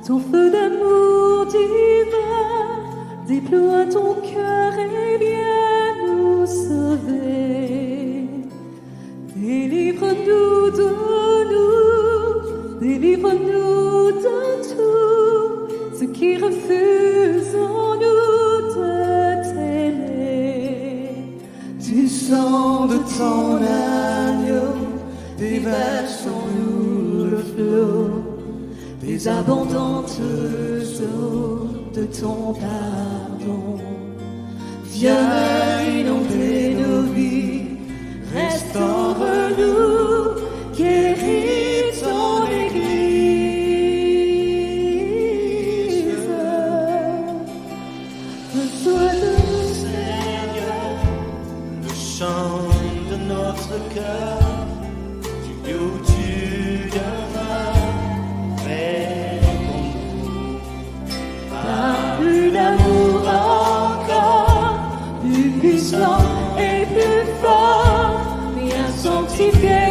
Ton feu d'amour divin déploie ton cœur et viens nous sauver. Délivre-nous de nous, délivre-nous de tout ce qui refuse en nous de t'aimer. Du sang de ton agneau, déverse en nous le flot des abondantes eaux de ton pardon. Viens inonder nos vies, restaure-nous, guéris ton Église. Reçois le Seigneur, le chant de notre cœur, du lieu où tu demeures, réponds-nous. Par plus d'amour encore, plus puissant et plus fort, viens sanctifier